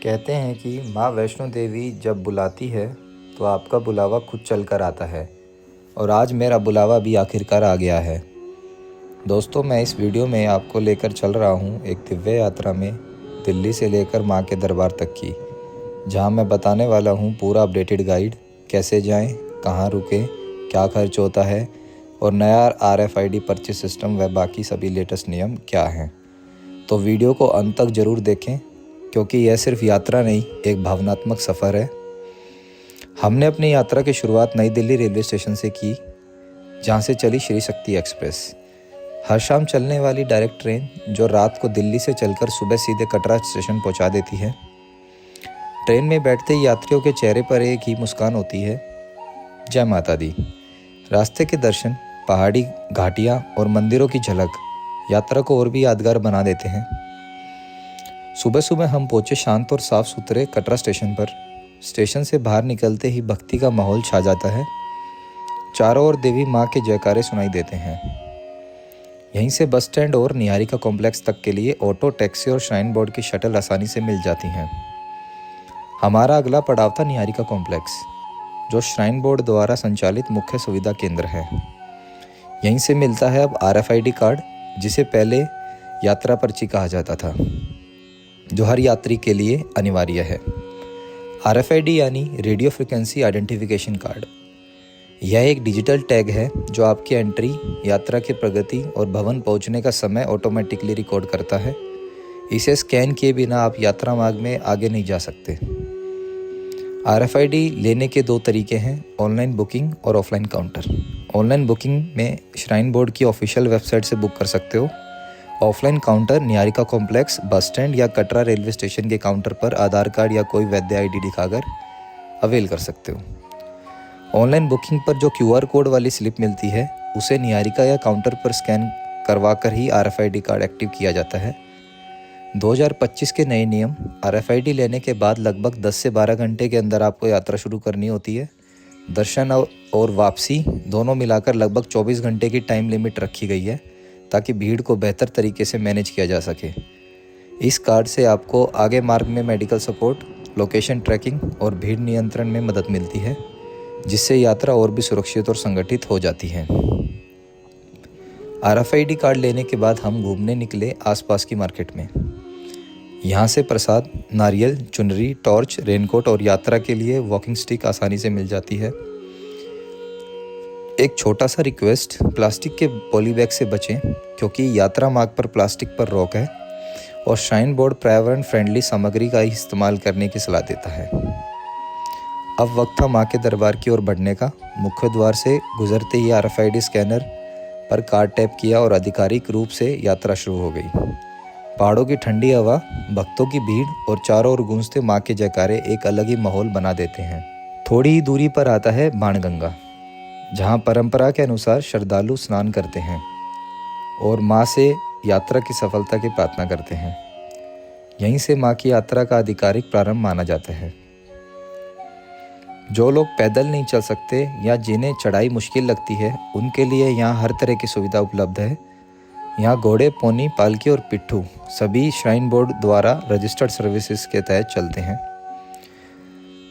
कहते हैं कि माँ वैष्णो देवी जब बुलाती है तो आपका बुलावा खुद चल कर आता है। और आज मेरा बुलावा भी आखिरकार आ गया है। दोस्तों, मैं इस वीडियो में आपको लेकर चल रहा हूँ एक दिव्य यात्रा में, दिल्ली से लेकर माँ के दरबार तक की, जहाँ मैं बताने वाला हूँ पूरा अपडेटेड गाइड, कैसे जाएं, कहाँ रुकें, क्या खर्च होता है और नया RFID परचेस सिस्टम व बाकी सभी लेटेस्ट नियम क्या हैं। तो वीडियो को अंत तक ज़रूर देखें, क्योंकि यह सिर्फ यात्रा नहीं, एक भावनात्मक सफ़र है। हमने अपनी यात्रा की शुरुआत नई दिल्ली रेलवे स्टेशन से की, जहाँ से चली श्री शक्ति एक्सप्रेस, हर शाम चलने वाली डायरेक्ट ट्रेन जो रात को दिल्ली से चलकर सुबह सीधे कटरा स्टेशन पहुँचा देती है। ट्रेन में बैठते ही यात्रियों के चेहरे पर एक ही मुस्कान होती है, जय माता दी। रास्ते के दर्शन, पहाड़ी घाटियाँ और मंदिरों की झलक यात्रा को और भी यादगार बना देते हैं। सुबह सुबह हम पहुंचे शांत और साफ सुथरे कटरा स्टेशन पर। स्टेशन से बाहर निकलते ही भक्ति का माहौल छा जाता है। चारों ओर देवी माँ के जयकारे सुनाई देते हैं। यहीं से बस स्टैंड और निहारिका कॉम्प्लेक्स तक के लिए ऑटो, टैक्सी और श्राइन बोर्ड की शटल आसानी से मिल जाती हैं। हमारा अगला पड़ाव था निहारिका कॉम्प्लेक्स, जो श्राइन बोर्ड द्वारा संचालित मुख्य सुविधा केंद्र है। यहीं से मिलता है अब RFID कार्ड, जिसे पहले यात्रा पर्ची कहा जाता था, जो हर यात्री के लिए अनिवार्य है। RFID यानी रेडियो फ्रिक्वेंसी आइडेंटिफिकेशन कार्ड। यह एक डिजिटल टैग है जो आपकी एंट्री, यात्रा की प्रगति और भवन पहुंचने का समय ऑटोमेटिकली रिकॉर्ड करता है। इसे स्कैन किए बिना आप यात्रा मार्ग में आगे नहीं जा सकते। RFID लेने के दो तरीके हैं, ऑनलाइन बुकिंग और ऑफलाइन काउंटर। ऑनलाइन बुकिंग में श्राइन बोर्ड की ऑफिशियल वेबसाइट से बुक कर सकते हो। Offline counter Niharika complex, bus stand या कटरा रेलवे स्टेशन के काउंटर पर आधार कार्ड या कोई वैध ID दिखाकर अवेल कर सकते हो। ऑनलाइन बुकिंग पर जो QR कोड वाली स्लिप मिलती है, उसे निहारिका या काउंटर पर स्कैन करवा कर ही RFID कार्ड एक्टिव किया जाता है। 2025 के नए नियम, RFID लेने के बाद लगभग 10 से 12 घंटे के अंदर आपको यात्रा शुरू करनी होती है। दर्शन और वापसी दोनों मिलाकर लगभग 24 घंटे की टाइम लिमिट रखी गई है, ताकि भीड़ को बेहतर तरीके से मैनेज किया जा सके। इस कार्ड से आपको आगे मार्ग में मेडिकल सपोर्ट, लोकेशन ट्रैकिंग और भीड़ नियंत्रण में मदद मिलती है, जिससे यात्रा और भी सुरक्षित और संगठित हो जाती है। RFID कार्ड लेने के बाद हम घूमने निकले आसपास की मार्केट में। यहाँ से प्रसाद, नारियल, चुनरी, टॉर्च, रेनकोट और यात्रा के लिए वॉकिंग स्टिक आसानी से मिल जाती है। एक छोटा सा रिक्वेस्ट, प्लास्टिक के पॉली बैग से बचें, क्योंकि यात्रा मार्ग पर प्लास्टिक पर रोक है और श्राइन बोर्ड पर्यावरण फ्रेंडली सामग्री का ही इस्तेमाल करने की सलाह देता है। अब वक्त था माँ के दरबार की ओर बढ़ने का। मुख्य द्वार से गुजरते ही RFID स्कैनर पर कार्ड टैप किया और आधिकारिक रूप से यात्रा शुरू हो गई। पहाड़ों की ठंडी हवा, भक्तों की भीड़ और चारों ओर गूंजते माँ के जयकारे एक अलग ही माहौल बना देते हैं। थोड़ी ही दूरी पर आता है बाणगंगा, जहाँ परंपरा के अनुसार श्रद्धालु स्नान करते हैं और माँ से यात्रा की सफलता की प्रार्थना करते हैं। यहीं से माँ की यात्रा का आधिकारिक प्रारंभ माना जाता है। जो लोग पैदल नहीं चल सकते या जिन्हें चढ़ाई मुश्किल लगती है, उनके लिए यहाँ हर तरह की सुविधा उपलब्ध है। यहाँ घोड़े, पोनी, पालकी और पिट्ठू सभी श्राइन बोर्ड द्वारा रजिस्टर्ड सर्विसेज के तहत चलते हैं।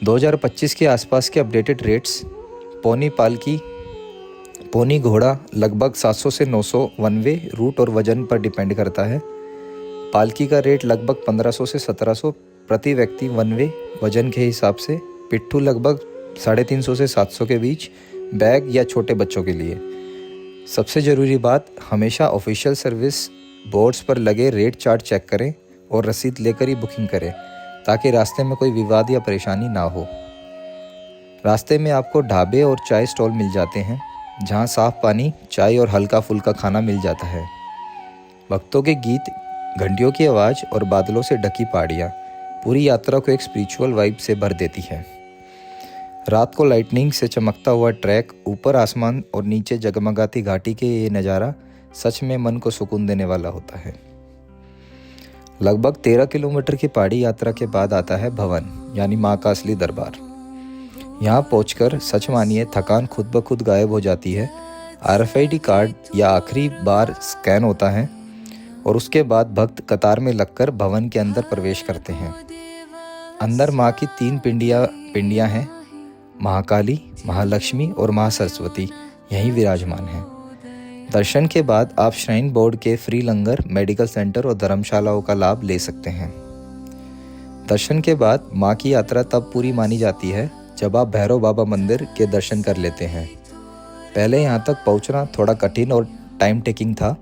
2025 के आसपास के अपडेटेड रेट्स, पोनी घोड़ा लगभग 700 से 900 वन वे रूट और वजन पर डिपेंड करता है। पालकी का रेट लगभग 1500 से 1700 प्रति व्यक्ति वन वे वजन के हिसाब से। पिट्ठू लगभग 350 से 700 के बीच, बैग या छोटे बच्चों के लिए। सबसे ज़रूरी बात, हमेशा ऑफिशियल सर्विस बोर्ड्स पर लगे रेट चार्ट चेक करें और रसीद लेकर ही बुकिंग करें, ताकि रास्ते में कोई विवाद या परेशानी ना हो। रास्ते में आपको ढाबे और चाय स्टॉल मिल जाते हैं, जहां साफ पानी, चाय और हल्का फुल्का खाना मिल जाता है। भक्तों के गीत, घंटियों की आवाज़ और बादलों से ढकी पहाड़ियाँ पूरी यात्रा को एक स्पिरिचुअल वाइब से भर देती है। रात को लाइटनिंग से चमकता हुआ ट्रैक, ऊपर आसमान और नीचे जगमगाती घाटी के ये नज़ारा सच में मन को सुकून देने वाला होता है। लगभग 13 किलोमीटर की पहाड़ी यात्रा के बाद आता है भवन, यानी माँ का असली दरबार। यहाँ पहुंचकर सच मानिए थकान खुद ब खुद गायब हो जाती है। RFID कार्ड या आखिरी बार स्कैन होता है और उसके बाद भक्त कतार में लगकर भवन के अंदर प्रवेश करते हैं। अंदर माँ की 3 पिंडियाँ हैं, महाकाली, महालक्ष्मी और महासरस्वती यहीं विराजमान हैं। दर्शन के बाद आप श्राइन बोर्ड के फ्री लंगर, मेडिकल सेंटर और धर्मशालाओं का लाभ ले सकते हैं। दर्शन के बाद माँ की यात्रा तब पूरी मानी जाती है जब आप भैरव बाबा मंदिर के दर्शन कर लेते हैं। पहले यहाँ तक पहुँचना थोड़ा कठिन और टाइम टेकिंग था,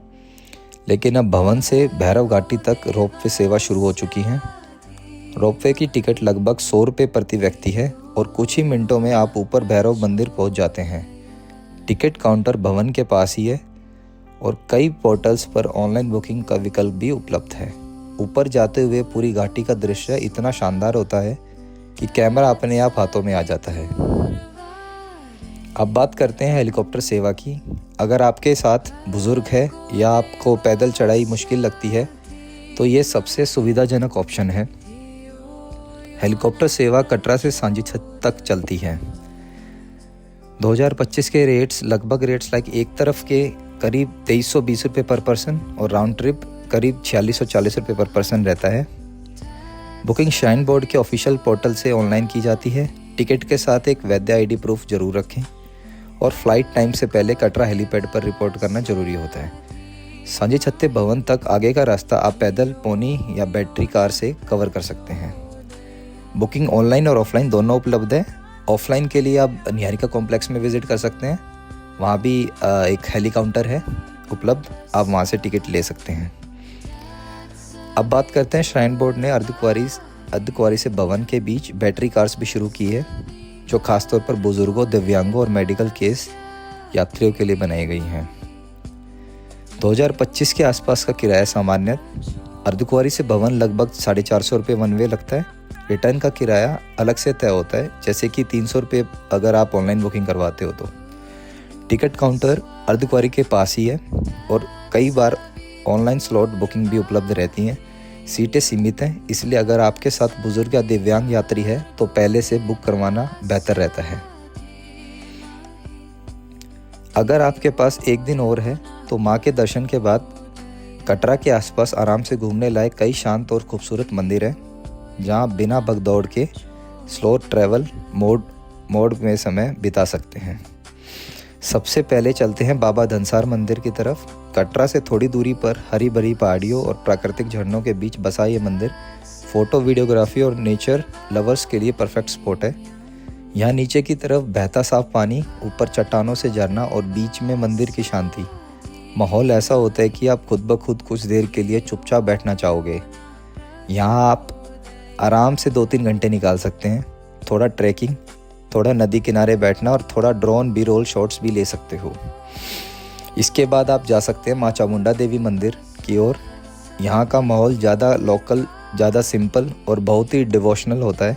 लेकिन अब भवन से भैरव घाटी तक रोपवे सेवा शुरू हो चुकी है। रोपवे की टिकट लगभग 100 रुपये प्रति व्यक्ति है और कुछ ही मिनटों में आप ऊपर भैरव मंदिर पहुँच जाते हैं। टिकट काउंटर भवन के पास ही है और कई पोर्टल्स पर ऑनलाइन बुकिंग का विकल्प भी उपलब्ध है। ऊपर जाते हुए पूरी घाटी का दृश्य इतना शानदार होता है कि कैमरा अपने आप हाथों में आ जाता है। अब बात करते हैं हेलीकॉप्टर सेवा की। अगर आपके साथ बुजुर्ग है या आपको पैदल चढ़ाई मुश्किल लगती है तो ये सबसे सुविधाजनक ऑप्शन है। हेलीकॉप्टर सेवा कटरा से सांझी छत तक चलती है। 2025 के रेट्स लाइक एक तरफ के करीब 2320 रुपये पर पर्सन और राउंड ट्रिप करीब 4640 रुपये पर पर्सन रहता है। बुकिंग श्राइन बोर्ड के ऑफिशियल पोर्टल से ऑनलाइन की जाती है। टिकट के साथ एक वैध आईडी प्रूफ जरूर रखें और फ्लाइट टाइम से पहले कटरा हेलीपैड पर रिपोर्ट करना जरूरी होता है। सांझी छत्ते भवन तक आगे का रास्ता आप पैदल, पोनी या बैटरी कार से कवर कर सकते हैं। बुकिंग ऑनलाइन और ऑफलाइन दोनों उपलब्ध है। ऑफलाइन के लिए आप निहारिका कॉम्प्लेक्स में विजिट कर सकते हैं, वहाँ भी एक हेली काउंटर है उपलब्ध, आप वहाँ से टिकट ले सकते हैं। अब बात करते हैं, श्राइन बोर्ड ने अर्धकुंवारी से भवन के बीच बैटरी कार्स भी शुरू की है, जो खासतौर पर बुजुर्गों, दिव्यांगों और मेडिकल केस यात्रियों के लिए बनाई गई हैं। 2025 के आसपास का किराया सामान्य अर्धकुंवारी से भवन लगभग 450 रुपये वन वे लगता है। रिटर्न का किराया अलग से तय होता है, जैसे कि 300 रुपये अगर आप ऑनलाइन बुकिंग करवाते हो तो। टिकट काउंटर अर्धकुंवारी के पास ही है और कई बार ऑनलाइन स्लॉट बुकिंग भी उपलब्ध रहती हैं। सीटें सीमित हैं, इसलिए अगर आपके साथ बुजुर्ग या दिव्यांग यात्री है तो पहले से बुक करवाना बेहतर रहता है। अगर आपके पास एक दिन और है तो माँ के दर्शन के बाद कटरा के आसपास आराम से घूमने लायक कई शांत और खूबसूरत मंदिर हैं, जहाँ बिना भगदौड़ के स्लो ट्रैवल मोड में समय बिता सकते हैं। सबसे पहले चलते हैं बाबा धनसार मंदिर की तरफ। कटरा से थोड़ी दूरी पर हरी भरी पहाड़ियों और प्राकृतिक झरनों के बीच बसा ये मंदिर फोटो, वीडियोग्राफी और नेचर लवर्स के लिए परफेक्ट स्पॉट है। यहाँ नीचे की तरफ बहता साफ पानी, ऊपर चट्टानों से झरना और बीच में मंदिर की शांति। माहौल ऐसा होता है कि आप खुद ब खुद कुछ देर के लिए चुपचाप बैठना चाहोगे। यहाँ आप आराम से 2-3 घंटे निकाल सकते हैं। थोड़ा ट्रैकिंग, थोड़ा नदी किनारे बैठना और थोड़ा ड्रोन बी रोल शॉट्स भी ले सकते हो। इसके बाद आप जा सकते हैं माँ चामुंडा देवी मंदिर की ओर। यहाँ का माहौल ज़्यादा लोकल, ज़्यादा सिंपल और बहुत ही डिवोशनल होता है।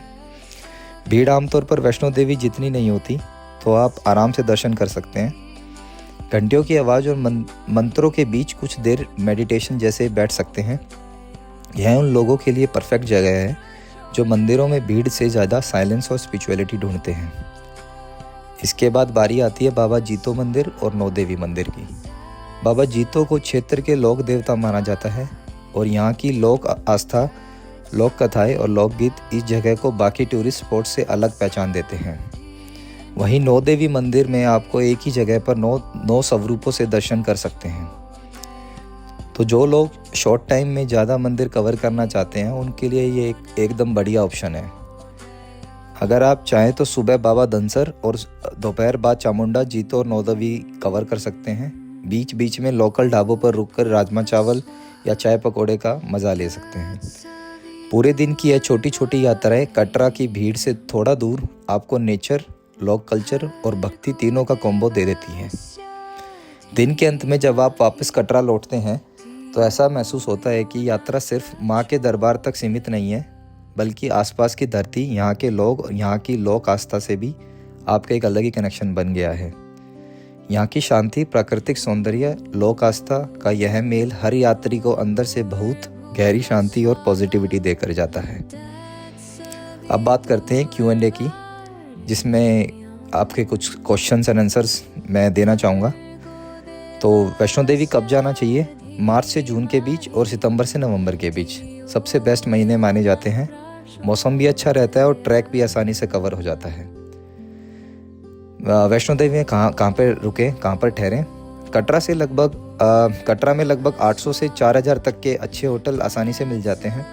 भीड़ आमतौर पर वैष्णो देवी जितनी नहीं होती, तो आप आराम से दर्शन कर सकते हैं। घंटियों की आवाज़ और मंत्रों के बीच कुछ देर मेडिटेशन जैसे बैठ सकते हैं। यह उन लोगों के लिए परफेक्ट जगह है जो मंदिरों में भीड़ से ज़्यादा साइलेंस और स्पिरिचुअलिटी ढूंढते हैं। इसके बाद बारी आती है बाबा जीतो मंदिर और नौ देवी मंदिर की। बाबा जीतो को क्षेत्र के लोक देवता माना जाता है और यहाँ की लोक आस्था, लोक कथाएं और लोकगीत इस जगह को बाकी टूरिस्ट स्पॉट से अलग पहचान देते हैं। वहीं नौ देवी मंदिर में आपको एक ही जगह पर नौ स्वरूपों से दर्शन कर सकते हैं। तो जो लोग शॉर्ट टाइम में ज़्यादा मंदिर कवर करना चाहते हैं, उनके लिए ये एकदम बढ़िया ऑप्शन है। अगर आप चाहें तो सुबह बाबा धनसर और दोपहर बाद चामुंडा, जीतो और नौ देवी कवर कर सकते हैं। बीच बीच में लोकल ढाबों पर रुककर राजमा चावल या चाय पकौड़े का मज़ा ले सकते हैं। पूरे दिन की यह छोटी छोटी यात्राएं कटरा की भीड़ से थोड़ा दूर आपको नेचर, लोक कल्चर और भक्ति तीनों का कॉम्बो दे देती हैं। दिन के अंत में जब आप वापस कटरा लौटते हैं तो ऐसा महसूस होता है कि यात्रा सिर्फ माँ के दरबार तक सीमित नहीं है, बल्कि आसपास की धरती, यहाँ के लोग और यहाँ की लोक आस्था से भी आपका एक अलग ही कनेक्शन बन गया है। यहाँ की शांति, प्राकृतिक सौंदर्य, लोक आस्था का यह मेल हर यात्री को अंदर से बहुत गहरी शांति और पॉजिटिविटी देकर जाता है। अब बात करते हैं Q&A की, जिसमें आपके कुछ क्वेश्चंस एंड आंसर्स मैं देना चाहूँगा। तो वैष्णो देवी कब जाना चाहिए? मार्च से जून के बीच और सितंबर से नवंबर के बीच सबसे बेस्ट महीने माने जाते हैं। मौसम भी अच्छा रहता है और ट्रैक भी आसानी से कवर हो जाता है। वैष्णो देवी में कहाँ पे रुके, कहाँ पर ठहरें? कटरा में लगभग 800 से 4000 तक के अच्छे होटल आसानी से मिल जाते हैं।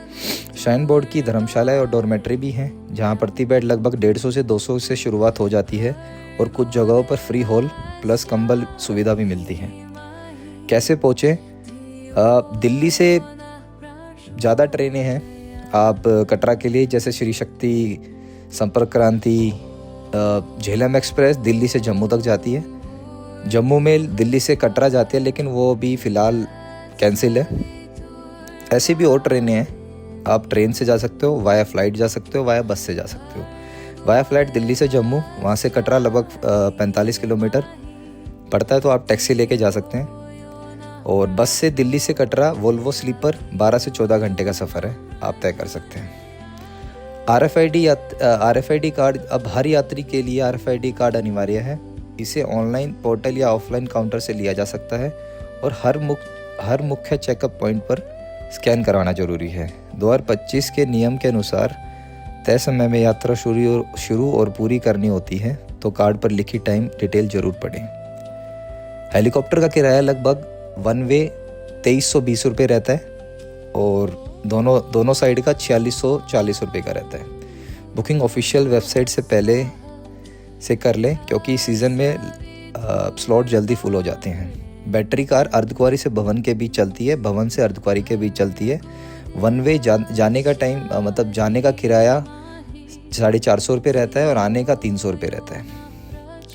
श्राइन बोर्ड की धर्मशाला और डॉर्मेट्री भी हैं, जहां प्रति बेड लगभग 150 से 200 से शुरुआत हो जाती है और कुछ जगहों पर फ्री हॉल प्लस कंबल सुविधा भी मिलती है। कैसे पहुँचे? दिल्ली से ज़्यादा ट्रेनें हैं आप कटरा के लिए, जैसे श्री शक्ति, संपर्क क्रांति, झेलम एक्सप्रेस दिल्ली से जम्मू तक जाती है। जम्मू मेल दिल्ली से कटरा जाती है, लेकिन वो भी फ़िलहाल कैंसिल है। ऐसी भी और ट्रेनें हैं, आप ट्रेन से जा सकते हो, वाया फ़्लाइट जा सकते हो, वाया बस से जा सकते हो। वाया फ़्लाइट दिल्ली से जम्मू, वहाँ से कटरा लगभग 45 किलोमीटर पड़ता है, तो आप टैक्सी लेके जा सकते हैं। और बस से दिल्ली से कटरा वोल्वो स्लीपर 12 से 14 घंटे का सफ़र है, आप तय कर सकते हैं। RFID कार्ड, अब हर यात्री के लिए RFID कार्ड अनिवार्य है। इसे ऑनलाइन पोर्टल या ऑफलाइन काउंटर से लिया जा सकता है और हर मुख्य चेकअप पॉइंट पर स्कैन करवाना जरूरी है। 2025 के नियम के अनुसार तय समय में यात्रा शुरू और पूरी करनी होती है, तो कार्ड पर लिखी टाइम डिटेल जरूर पढ़ें। हेलीकॉप्टर का किराया लगभग वन वे 2320 रुपये रहता है और दोनों साइड का 4640 रुपये का रहता है। बुकिंग ऑफिशियल वेबसाइट से पहले से कर लें, क्योंकि सीज़न में स्लॉट जल्दी फुल हो जाते हैं। बैटरी कार अर्धकुंवारी से भवन के बीच चलती है, भवन से अर्धकुंवारी के बीच चलती है। वन वे जाने का टाइम मतलब जाने का किराया 450 रुपये रहता है और आने का 300 रुपये रहता है।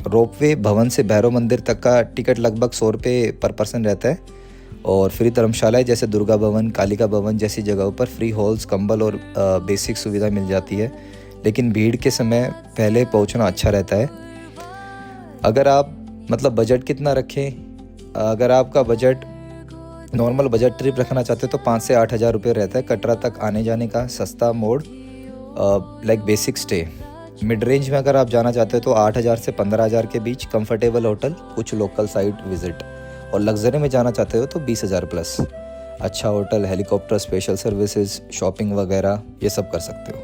रोपवे भवन से भैरव मंदिर तक का टिकट लगभग 100 रुपये पर पर्सन रहता है और फ्री धर्मशालाएँ जैसे दुर्गा भवन, कालिका भवन जैसी जगहों पर फ्री हॉल्स, कंबल और बेसिक सुविधा मिल जाती है, लेकिन भीड़ के समय पहले पहुंचना अच्छा रहता है। अगर आप बजट कितना रखें? अगर आपका बजट नॉर्मल बजट ट्रिप रखना चाहते हो तो 5 से 8 हज़ार रुपये रहता है कटरा तक आने जाने का सस्ता mode, like basic stay. Mid range में अगर आप जाना चाहते हो तो 8,000 से 15,000 के बीच कंफर्टेबल होटल, कुछ लोकल साइट विजिट, और लग्जरी में जाना चाहते हो तो 20,000 प्लस अच्छा hotel, helicopter, special services, shopping वगैरह ये सब कर सकते हो।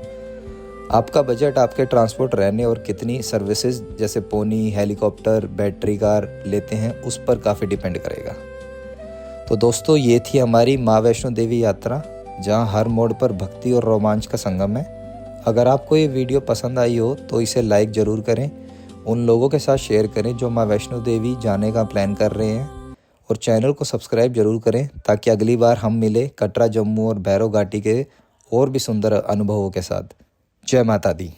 आपका बजट आपके ट्रांसपोर्ट, रहने और कितनी सर्विसेज जैसे पोनी, हेलीकॉप्टर, बैटरी कार लेते हैं उस पर काफ़ी डिपेंड करेगा। तो दोस्तों, ये थी हमारी माँ वैष्णो देवी यात्रा, जहाँ हर मोड़ पर भक्ति और रोमांच का संगम है। अगर आपको ये वीडियो पसंद आई हो तो इसे लाइक ज़रूर करें, उन लोगों के साथ शेयर करें जो माँ वैष्णो देवी जाने का प्लान कर रहे हैं, और चैनल को सब्सक्राइब जरूर करें ताकि अगली बार हम मिले कटरा, जम्मू और भैरव घाटी के और भी सुंदर अनुभवों के साथ। जय माता दी।